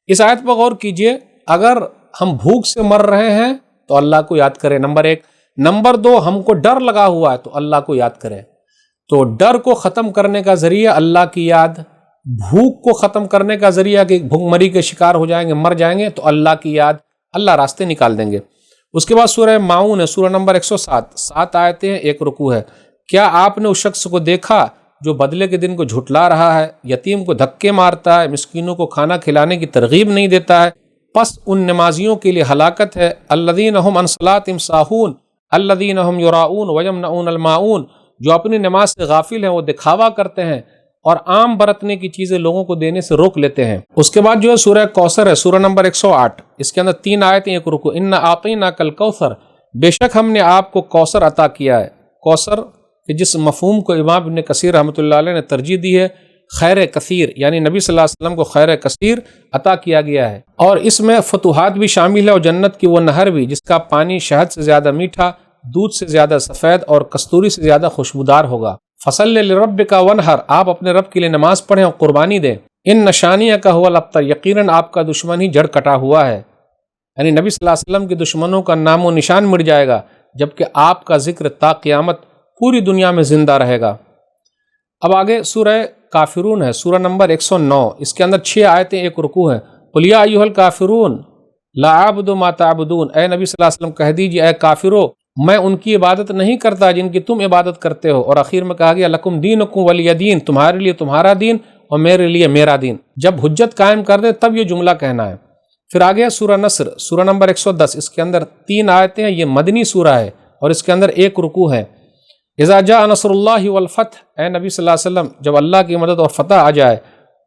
اس آیت پر غور کیجئے، اگر ہم بھوک سے مر رہے ہیں تو اللہ کو یاد کریں، نمبر 1۔ نمبر 2، ہم کو ڈر لگا ہوا ہے تو اللہ کو یاد کریں۔ تو ڈر کو ختم کرنے کا ذریعہ اللہ کی یاد، بھوک کو ختم کرنے کا ذریعہ کہ بھوک مری کے شکار ہو جائیں گے، مر جائیں گے، تو اللہ کی یاد، اللہ راستے نکال دیں گے۔ اس کے بعد سورہ ماؤن ہے، سورہ نمبر 107، 7 آیتیں ہیں، ایک رکوع ہے۔ کیا آپ نے اس شخص کو دیکھا جو بدلے کے دن کو جھٹلا رہا ہے، یتیم کو دھکے مارتا ہے، مسکینوں کو کھانا کھلانے کی ترغیب نہیں دیتا ہے؟ پس ان نمازیوں کے لیے ہلاکت ہے۔ الذین هم عن صلاتهم ساہون الذین هم یراؤون ویمنعون الماعون، جو اپنی نماز سے غافل ہیں، وہ دکھاوا کرتے ہیں اور عام برتنے کی چیزیں لوگوں کو دینے سے روک لیتے ہیں۔ اس کے بعد جو ہے سورہ کوثر ہے، سورہ نمبر 108، اس کے اندر 3 آیتیں، ایک رکوع۔ انا اعطیناک الکوثر، بے شک ہم نے آپ کو کوثر عطا کیا ہے۔ کوثر کہ جس مفہوم کو امام ابن کثیر رحمۃ اللہ علیہ نے ترجیح دی ہے، خیر کثیر، یعنی نبی صلی اللہ علیہ وسلم کو خیر کثیر عطا کیا گیا ہے، اور اس میں فتوحات بھی شامل ہے، اور جنت کی وہ نہر بھی جس کا پانی شہد سے زیادہ میٹھا، دودھ سے زیادہ سفید اور کستوری سے زیادہ خوشبودار ہوگا۔ فصل لربک ونحر، آپ اپنے رب کے لیے نماز پڑھیں اور قربانی دیں۔ ان نشانیہ کا هو الابتر، یقیناً آپ کا دشمن ہی جڑ کٹا ہوا ہے، یعنی نبی صلی اللہ علیہ وسلم کے دشمنوں کا نام و نشان مٹ جائے گا، جبکہ آپ کا ذکر تا قیامت پوری دنیا میں زندہ رہے گا۔ اب آگے سورہ کافرون ہے، سورہ نمبر 109، اس کے اندر 6 آیتیں، 1 رکوع ہے۔ قل یا ایھا الکافرون لا اعبد ما تعبدون، اے نبی صلی اللہ علیہ وسلم کہہ دیجیے اے کافرو، میں ان کی عبادت نہیں کرتا جن کی تم عبادت کرتے ہو، اور آخر میں کہا گیا لکم دینکم ولی دین، تمہارے لیے تمہارا دین اور میرے لیے میرا دین۔ جب حجت قائم کر دے تب یہ جملہ کہنا ہے۔ پھر آگیا سورہ نصر، سورہ نمبر 110، اس کے اندر 3 آیتیں ہیں، یہ مدنی سورہ ہے اور اس کے اندر 1 رکوع ہے۔ اذا جاء نصر اللہ والفتح، اے نبی صلی اللہ علیہ وسلم جب اللہ کی مدد اور فتح آ جائے،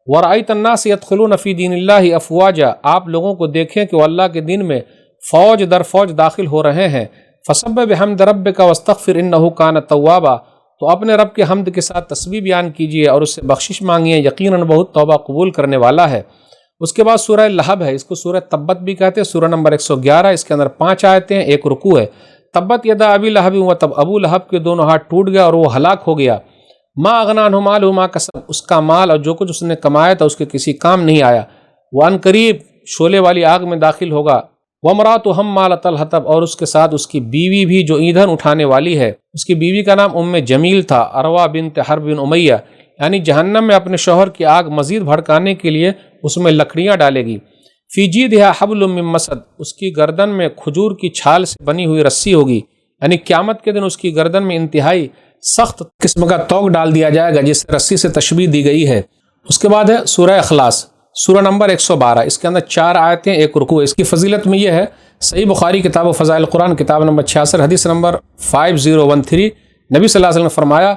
ورأیت الناس يدخلون فی دین اللہ افواجا، آپ لوگوں کو دیکھیں کہ وہ اللہ کے دین میں فوج در فوج داخل ہو رہے ہیں، فسبح بحمد ربک واستغفر انہ کان توابا، تو اپنے رب کے حمد کے ساتھ تسبیح بیان کیجیے اور اس سے بخشش مانگیے، یقیناً بہت توبہ قبول کرنے والا ہے۔ اس کے بعد سورہ لہب ہے، اس کو سورہ تبت بھی کہتے ہیں، سورہ نمبر 111، اس کے اندر 5 آیتیں ہیں، 1 رکوع ہے۔ تبت یدا ابی لہب و تب، ابو لہب کے دونوں ہاتھ ٹوٹ گیا اور وہ ہلاک ہو گیا۔ ما اغنی عنہ مالہ ما کسب، اس کا مال اور جو کچھ اس نے کمایا تھا اس کے کسی کام نہیں آیا۔ وان قریب، شعلے والی آگ میں داخل ہوگا۔ وامرأتہ حمالۃ الحطب، اور اس کے ساتھ اس کی بیوی بھی جو ایندھن اٹھانے والی ہے، اس کی بیوی کا نام ام جمیل تھا، اروا بنت حرب بن امیہ، یعنی جہنم میں اپنے شوہر کی آگ مزید بھڑکانے کے لیے اس میں لکڑیاں ڈالے گی۔ فی جیدہا حبل من مسد، اس کی گردن میں کھجور کی چھال سے بنی ہوئی رسی ہوگی، یعنی قیامت کے دن اس کی گردن میں انتہائی سخت قسم کا توق ڈال دیا جائے گا جس رسی سے تشبیہ دی گئی ہے۔ اس کے بعد ہے سورہ اخلاص، سورہ نمبر 112، اس کے اندر 4 آیتیں، 1 رکوع۔ اس کی فضیلت میں یہ ہے، صحیح بخاری کتاب و فضائل قرآن کتاب نمبر 66 حدیث نمبر 5013، نبی صلی اللہ علیہ وسلم نے فرمایا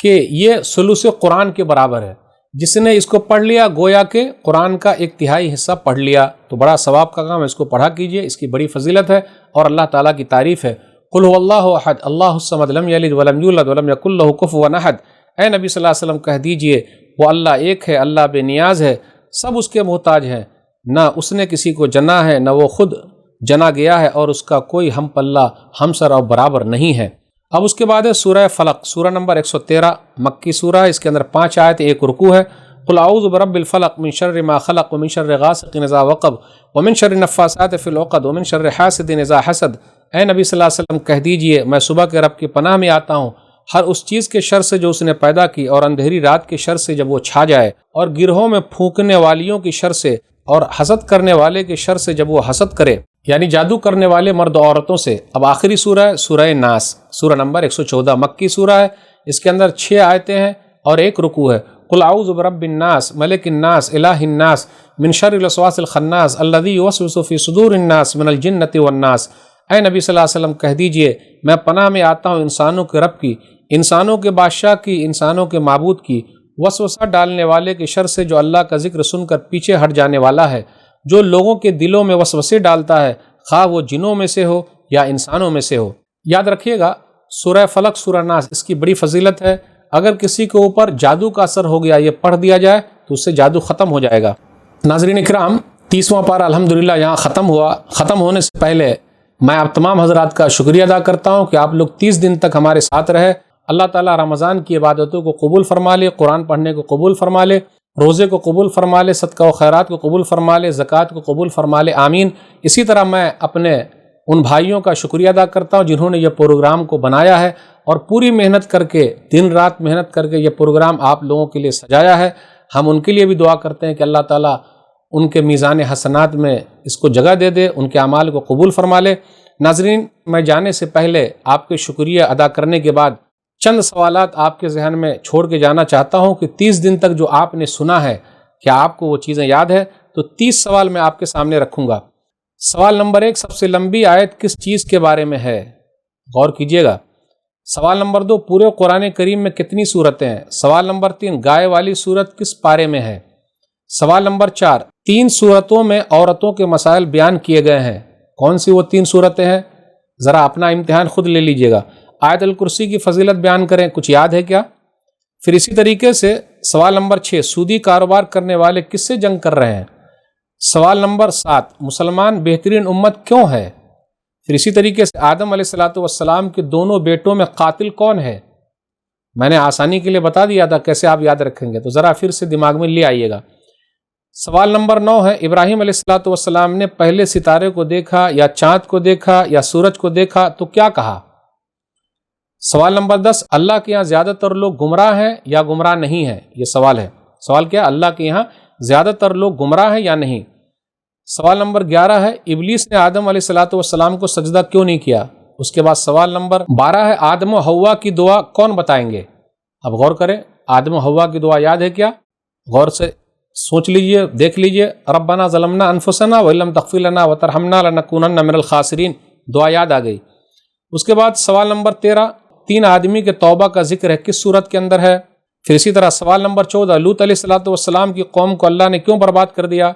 کہ یہ ثلث قرآن کے برابر ہے، جس نے اس کو پڑھ لیا گویا کہ قرآن کا 1/3 حصہ پڑھ لیا، تو بڑا ثواب کا کام ہے، اس کو پڑھا کیجئے، اس کی بڑی فضیلت ہے اور اللہ تعالیٰ کی تعریف ہے۔ قل هو اللہ احد اللہ الصمد لم یلد ولم یولد ولم یکن لہ کفوا احد، اے نبی صلی اللہ علیہ وسلم کہہ دیجئے وہ اللہ ایک ہے، اللہ بے نیاز ہے، سب اس کے محتاج ہیں، نہ اس نے کسی کو جنا ہے نہ وہ خود جنا گیا ہے، اور اس کا کوئی ہم پلہ ہمسر اور برابر نہیں ہے۔ اب اس کے بعد ہے سورہ فلق، سورہ نمبر 113، مکی سورہ، اس کے اندر 5 آیت، 1 رکوع ہے۔ قل اعوذ برب الفلق من شر ما خلق ومن شر غاسق اذا وقب ومن شر النفاثات في العقد ومن شر حاسد اذا حسد، اے نبی صلی اللہ علیہ وسلم کہہ دیجئے میں صبح کے رب کی پناہ میں آتا ہوں ہر اس چیز کے شر سے جو اس نے پیدا کی، اور اندھیری رات کے شر سے جب وہ چھا جائے، اور گرہوں میں پھونکنے والیوں کی شر سے، اور حسد کرنے والے کے شر سے جب وہ حسد کرے، یعنی جادو کرنے والے مرد و عورتوں سے۔ اب آخری سورہ ہے سورہ ناس، سورہ نمبر 114، مکی سورہ ہے، اس کے اندر 6 آیتیں ہیں اور 1 رکوع ہے۔ قل اعوذ برب الناس ملک الناس الہ الناس من شر الوسواس الخناس الذی یوسوس فی صدور الناس من الجنۃ والناس، اے نبی صلی اللہ علیہ وسلم کہہ دیجئے میں پناہ میں آتا ہوں انسانوں کے رب کی، انسانوں کے بادشاہ کی، انسانوں کے معبود کی، وسوسہ ڈالنے والے کے شر سے جو اللہ کا ذکر سن کر پیچھے ہٹ جانے والا ہے، جو لوگوں کے دلوں میں وسوسے ڈالتا ہے، خواہ وہ جنوں میں سے ہو یا انسانوں میں سے ہو۔ یاد رکھیے گا سورہ فلق، سورہ ناس، اس کی بڑی فضیلت ہے۔ اگر کسی کے اوپر جادو کا اثر ہو گیا، یہ پڑھ دیا جائے تو اس سے جادو ختم ہو جائے گا۔ ناظرین اکرام، 30واں پارہ الحمدللہ یہاں ختم ہوا۔ ختم ہونے سے پہلے میں آپ تمام حضرات کا شکریہ ادا کرتا ہوں کہ آپ لوگ 30 دن تک ہمارے ساتھ رہے۔ اللہ تعالیٰ رمضان کی عبادتوں کو قبول فرما لے، قرآن پڑھنے کو قبول فرما لے، روزے کو قبول فرما لے، صدقہ و خیرات کو قبول فرما لے، زکوٰۃ کو قبول فرما لے، آمین۔ اسی طرح میں اپنے ان بھائیوں کا شکریہ ادا کرتا ہوں جنہوں نے یہ پروگرام کو بنایا ہے اور پوری محنت کر کے، دن رات محنت کر کے یہ پروگرام آپ لوگوں کے لیے سجایا ہے۔ ہم ان کے لیے بھی دعا کرتے ہیں کہ اللہ تعالیٰ ان کے میزان حسنات میں اس کو جگہ دے دے، ان کے اعمال کو قبول فرما لے۔ ناظرین، میں جانے سے پہلے آپ کے شکریہ ادا کرنے کے بعد چند سوالات آپ کے ذہن میں چھوڑ کے جانا چاہتا ہوں کہ 30 دن تک جو آپ نے سنا ہے، کیا آپ کو وہ چیزیں یاد ہے؟ تو 30 سوال میں آپ کے سامنے رکھوں گا۔ سوال نمبر 1، سب سے لمبی آیت کس چیز کے بارے میں ہے؟ غور کیجئے گا۔ سوال نمبر 2، پورے قرآن کریم میں کتنی سورتیں ہیں؟ سوال نمبر 3، گائے والی سورت کس پارے میں ہے؟ سوال نمبر 4، 3 سورتوں میں عورتوں کے مسائل بیان کیے گئے ہیں، کون سی وہ 3 سورتیں ہیں؟ ذرا اپنا امتحان خود لے لیجئے گا۔ آیت الکرسی کی فضیلت بیان کریں، کچھ یاد ہے کیا؟ پھر اسی طریقے سے سوال نمبر 6 سودی کاروبار کرنے والے کس سے جنگ کر رہے ہیں؟ سوال نمبر 7 مسلمان بہترین امت کیوں ہے؟ پھر اسی طریقے سے آدم علیہ السلام کے دونوں بیٹوں میں قاتل کون ہے؟ میں نے آسانی کے لیے بتا دیا تھا کیسے آپ یاد رکھیں گے، تو ذرا پھر سے دماغ میں لے آئیے گا۔ سوال نمبر 9 ہے ابراہیم علیہ السلام نے پہلے ستارے کو دیکھا یا چاند کو دیکھا یا سورج کو دیکھا تو کیا کہا؟ سوال نمبر 10 اللہ کے یہاں زیادہ تر لوگ گمراہ ہیں یا گمراہ نہیں ہیں؟ یہ سوال ہے، سوال کیا؟ اللہ کے یہاں زیادہ تر لوگ گمراہ ہیں یا نہیں؟ سوال نمبر 11 ہے ابلیس نے آدم علیہ السلام کو سجدہ کیوں نہیں کیا؟ اس کے بعد سوال نمبر 12 ہے آدم و حوا کی دعا کون بتائیں گے؟ اب غور کریں، آدم و حوا کی دعا یاد ہے کیا؟ غور سے سوچ لیجئے، دیکھ لیجئے، ربنا ظلمنا انفسنا وان لم تغفر لنا وترحمنا لنکونن من الخاسرین، دعا یاد آ گئی۔ اس کے بعد سوال نمبر 13 3 آدمی کے توبہ کا ذکر ہے، کس صورت کے اندر ہے؟ پھر اسی طرح سوال نمبر 14 لوط علیہ السلام کی قوم کو اللہ نے کیوں برباد کر دیا؟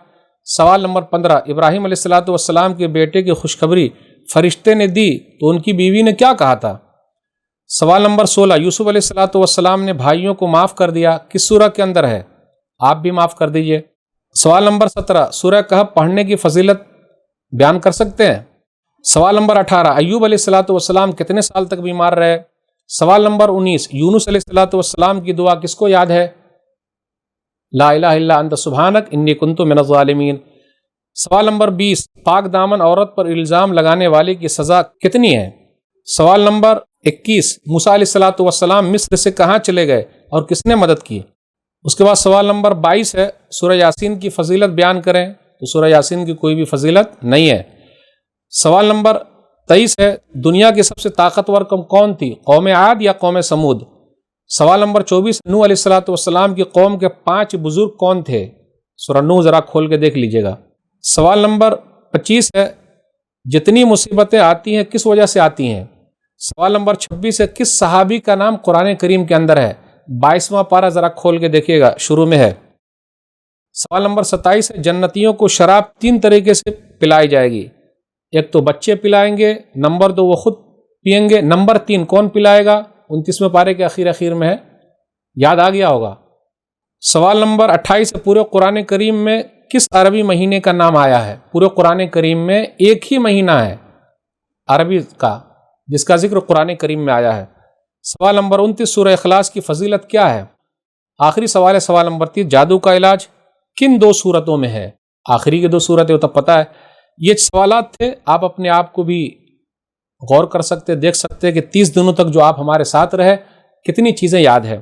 سوال نمبر 15 ابراہیم علیہ السلام کے بیٹے کی خوشخبری فرشتے نے دی تو ان کی بیوی نے کیا کہا تھا؟ سوال نمبر 16 یوسف علیہ السلام نے بھائیوں کو معاف کر دیا، کس سورہ کے اندر ہے؟ آپ بھی معاف کر دیجئے۔ سوال نمبر 17 سورہ کہف پڑھنے کی فضیلت بیان کر سکتے ہیں؟ سوال نمبر 18 ایوب علیہ السلام کتنے سال تک بیمار رہے؟ سوال نمبر 19 یونس علیہ السلام کی دعا کس کو یاد ہے؟ لا الہ الا انت سبحانک انی کنت من الظالمین۔ سوال نمبر 20 پاک دامن عورت پر الزام لگانے والے کی سزا کتنی ہے؟ سوال نمبر 21 موسیٰ علیہ السلام مصر سے کہاں چلے گئے اور کس نے مدد کی؟ اس کے بعد سوال نمبر 22 ہے سورہ یاسین کی فضیلت بیان کریں، تو سورہ یاسین کی کوئی بھی فضیلت نہیں ہے۔ سوال نمبر 23 ہے دنیا کی سب سے طاقتور قوم کون تھی، قوم عاد یا قوم سمود؟ سوال نمبر 24 نوح علیہ السلام کی قوم کے 5 بزرگ کون تھے؟ سورہ نوح ذرا کھول کے دیکھ لیجئے گا۔ سوال نمبر 25 ہے جتنی مصیبتیں آتی ہیں کس وجہ سے آتی ہیں؟ سوال نمبر 26 ہے کس صحابی کا نام قرآن کریم کے اندر ہے؟ 22واں پارہ ذرا کھول کے دیکھیے گا، شروع میں ہے۔ سوال نمبر 27 ہے جنتیوں کو شراب 3 طریقے سے پلائی جائے گی، ایک تو بچے پلائیں گے، نمبر 2 وہ خود پئیں گے، نمبر 3 کون پلائے گا؟ 29ویں پارے کے اخیر میں ہے، یاد آ گیا ہوگا۔ سوال نمبر 28 ہے پورے قرآن کریم میں کس عربی مہینے کا نام آیا ہے؟ پورے قرآن کریم میں ایک ہی مہینہ ہے عربی کا جس کا ذکر قرآن کریم میں آیا ہے۔ سوال نمبر 29 سورہ اخلاص کی فضیلت کیا ہے؟ آخری سوال ہے سوال نمبر 30 جادو کا علاج کن 2 صورتوں میں ہے؟ آخری کے 2 صورتیں تو پتہ ہے۔ یہ سوالات تھے، آپ اپنے آپ کو بھی غور کر سکتے، دیکھ سکتے کہ 30 دنوں تک جو آپ ہمارے ساتھ رہے کتنی چیزیں یاد ہے۔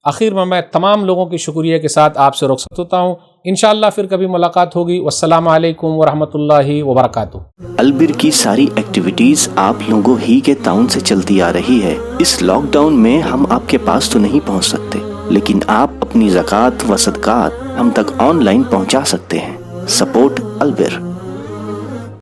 آخر میں تمام لوگوں کی شکریہ کے ساتھ آپ سے رخصت ہوتا ہوں، انشاءاللہ پھر کبھی ملاقات ہوگی۔ والسلام علیکم ورحمۃ اللہ وبرکاتہ۔ البر کی ساری ایکٹیویٹیز آپ لوگوں ہی کے تعاون سے چلتی آ رہی ہے۔ اس لاک ڈاؤن میں ہم آپ کے پاس تو نہیں پہنچ سکتے، لیکن آپ اپنی زکوٰۃ و صدقات ہم تک آن لائن پہنچا سکتے ہیں۔ سپورٹ البر۔